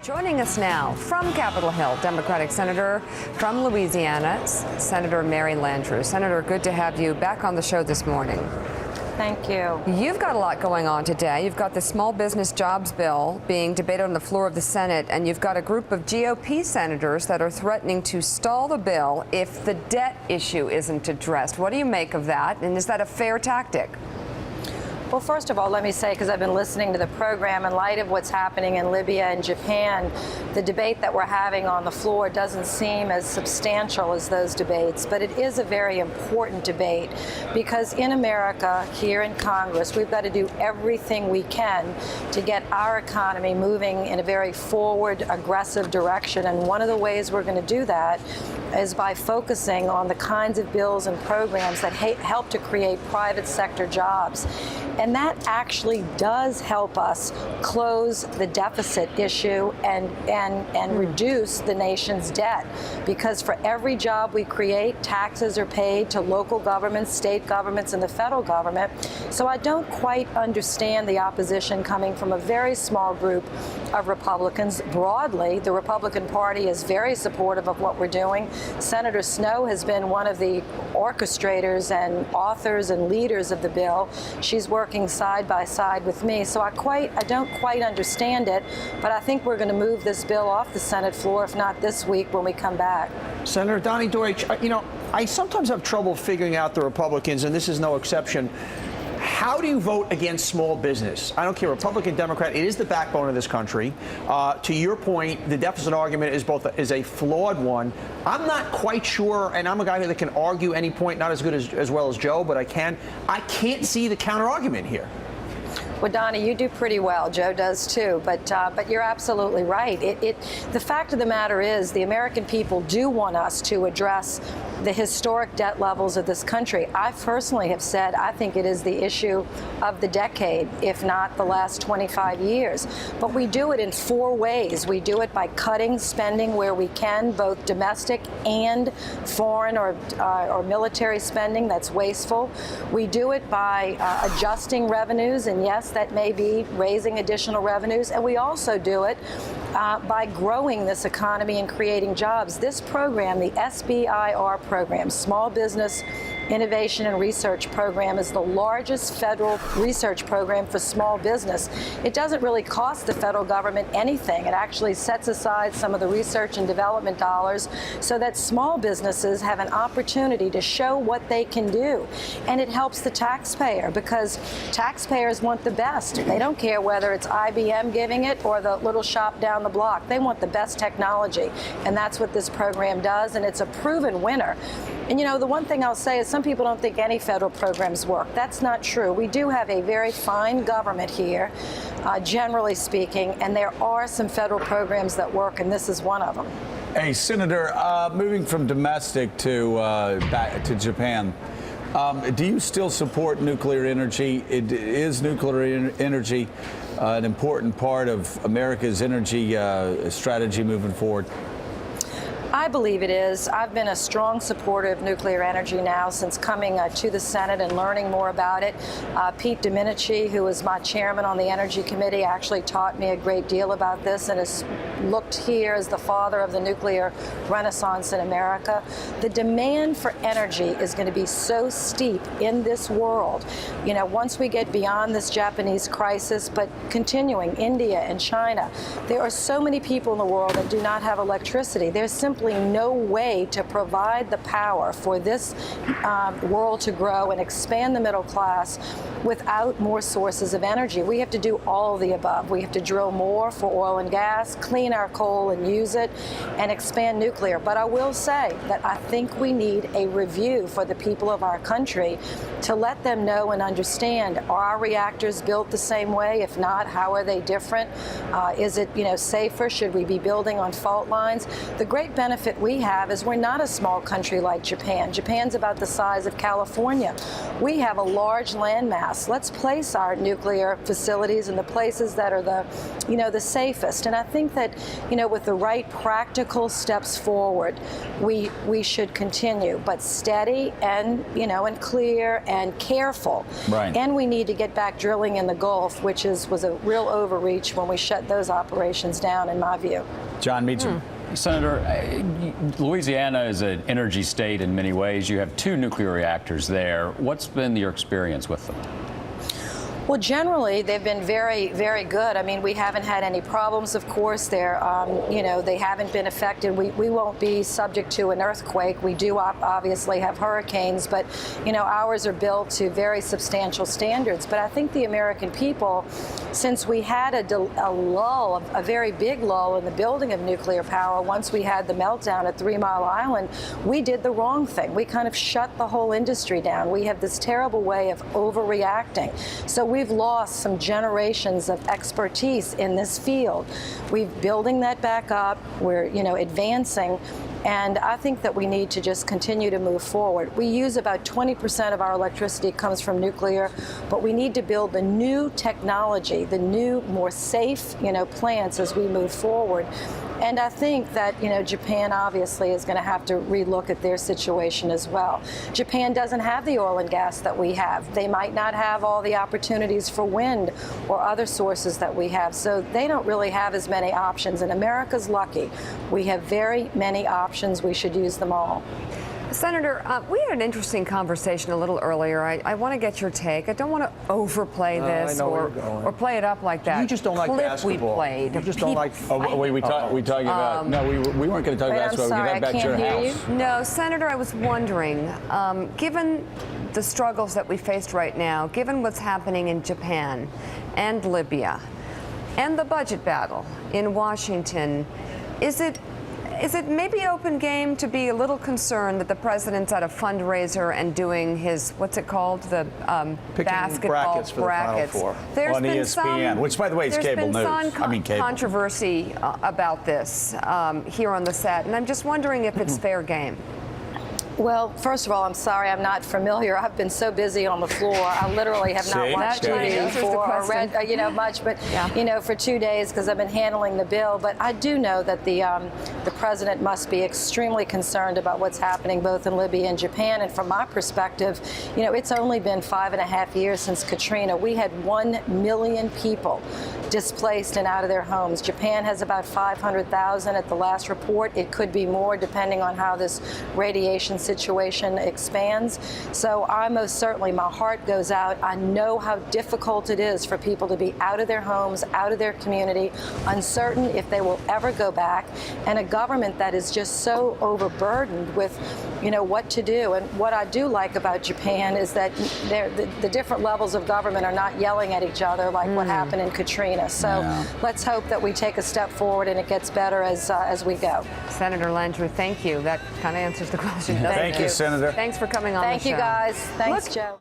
Joining us now from Capitol Hill, Democratic Senator from Louisiana, Senator Mary Landrieu. Senator, good to have you back on the show this morning. Thank you. You've got a lot going on today. You've got the small business jobs bill being debated on the floor of the Senate, and you've got a group of GOP senators that are threatening to stall the bill if the debt issue isn't addressed. What do you make of that, and is that a fair tactic? Well, first of all, let me say, because I've been listening to the program, in light of what's happening in Libya and Japan, the debate that we're having on the floor doesn't seem as substantial as those debates. But it is a very important debate because in America, here in Congress, we've got to do everything we can to get our economy moving in a very forward, aggressive direction. And one of the ways we're going to do that is by focusing on the kinds of bills and programs that help to create private sector jobs. And that actually does help us close the deficit issue and reduce the nation's debt. Because for every job we create, taxes are paid to local governments, state governments, and the federal government. So I don't quite understand the opposition coming from a very small group of Republicans. Broadly, the Republican Party is very supportive of what we're doing. Senator Snowe has been one of the orchestrators and authors and leaders of the bill. She's working side by side with me, so I don't quite understand it, but I think we're going to move this bill off the Senate floor, if not this week, when we come back. Senator Donnie Deutsch, I sometimes have trouble figuring out the Republicans, and this is no exception. How do you vote against small business? I don't care, Republican, Democrat, it is the backbone of this country. To your point, the deficit argument is a flawed one. I'm not quite sure, and I'm a guy that can argue any point, not as good as well as Joe, but I can't see the counter argument here. Well, Donnie, you do pretty well. Joe does too. But you're absolutely right. The fact of the matter is the American people do want us to address the historic debt levels of this country. I personally have said I think it is the issue of the decade, if not the last 25 years. But we do it in four ways. We do it by cutting spending where we can, both domestic and foreign or military spending that's wasteful. We do it by adjusting revenues, and yes, that may be raising additional revenues. And we also do it by growing this economy and creating jobs. This program, the SBIR program, Small Business Innovation and Research Program, is the largest federal research program for small business. It doesn't really cost the federal government anything. It actually sets aside some of the research and development dollars so that small businesses have an opportunity to show what they can do. And it helps the taxpayer because taxpayers want the best. They don't care whether it's IBM giving it or the little shop down the block. They want the best technology. And that's what this program does. And it's a proven winner. And the one thing I'll say is some people don't think any federal programs work. That's not true. We do have a very fine government here, generally speaking, and there are some federal programs that work, and this is one of them. Hey, Senator, moving from domestic to back to Japan, do you still support nuclear energy? Is nuclear energy an important part of America's energy strategy moving forward? I believe it is. I've been a strong supporter of nuclear energy now since coming to the Senate and learning more about it. Pete Domenici, who was my chairman on the Energy Committee, actually taught me a great deal about this and is looked here as the father of the nuclear renaissance in America. The demand for energy is going to be so steep in this world. Once we get beyond this Japanese crisis, but continuing, India and China, there are so many people in the world that do not have electricity. There's simply no way to provide the power for this world to grow and expand the middle class without more sources of energy. We have to do all of the above. We have to drill more for oil and gas, clean our coal and use it, and expand nuclear. But I will say that I think we need a review for the people of our country to let them know and understand, are our reactors built the same way? If not, how are they different? Is it safer? Should we be building on fault lines? The great benefit benefit we have is we're not a small country like Japan. Japan's about the size of California. We have a large landmass. Let's place our nuclear facilities in the places that are the safest. And I think that, with the right practical steps forward, we should continue, but steady and, and clear and careful. Right. And we need to get back drilling in the Gulf, which was a real overreach when we shut those operations down, in my view. John Meacham. Senator, Louisiana is an energy state in many ways. You have 2 nuclear reactors there. What's been your experience with them? Well, generally, they've been very, very good. I mean, we haven't had any problems, of course. They're, they haven't been affected. We won't be subject to an earthquake. We do obviously have hurricanes, but, ours are built to very substantial standards. But I think the American people, since we had a lull, a very big lull in the building of nuclear power, once we had the meltdown at 3 Mile Island, we did the wrong thing. We kind of shut the whole industry down. We have this terrible way of overreacting. So we've lost some generations of expertise in this field. We're building that back up. We're, advancing. And I think that we need to just continue to move forward. We use about 20% of our electricity comes from nuclear, but we need to build the new technology, the new, more safe, plants as we move forward. And I think that, Japan obviously is going to have to relook at their situation as well. Japan doesn't have the oil and gas that we have. They might not have all the opportunities for wind or other sources that we have. So they don't really have as many options. And America's lucky. We have very many options. We should use them all. Senator, we had an interesting conversation a little earlier. I want to get your take. I don't want to overplay this or play it up like that. You just don't like basketball. We played. You just don't like. Oh, wait, we talking about? No, we weren't going to talk about basketball. I'm sorry, we got back to your house. No, Senator, I was wondering, given the struggles that we faced right now, given what's happening in Japan and Libya, and the budget battle in Washington, is it maybe open game to be a little concerned that the president's at a fundraiser and doing his, what's it called, the basketball brackets for the Final Four. There's on been ESPN, which, by the way, is cable news. Cable. Controversy about this here on the set, and I'm just wondering if it's fair game. Well, first of all, I'm sorry, I'm not familiar. I've been so busy on the floor. I literally have not watched TV or read, much, but, for 2 days because I've been handling the bill. But I do know that the president must be extremely concerned about what's happening both in Libya and Japan. And from my perspective, it's only been 5.5 years since Katrina. We had 1 million people displaced and out of their homes. Japan has about 500,000 at the last report. It could be more depending on how this radiation situation expands. So I most certainly, my heart goes out. I know how difficult it is for people to be out of their homes, out of their community, uncertain if they will ever go back, and a government that is just so overburdened with, what to do. And what I do like about Japan is that the different levels of government are not yelling at each other like what happened in Katrina. So let's hope that we take a step forward and it gets better as we go. Senator Landrieu, thank you. That kind of answers the question. Thank you, Senator. Thanks for coming on Thank the show. you, guys. Thanks, Joe.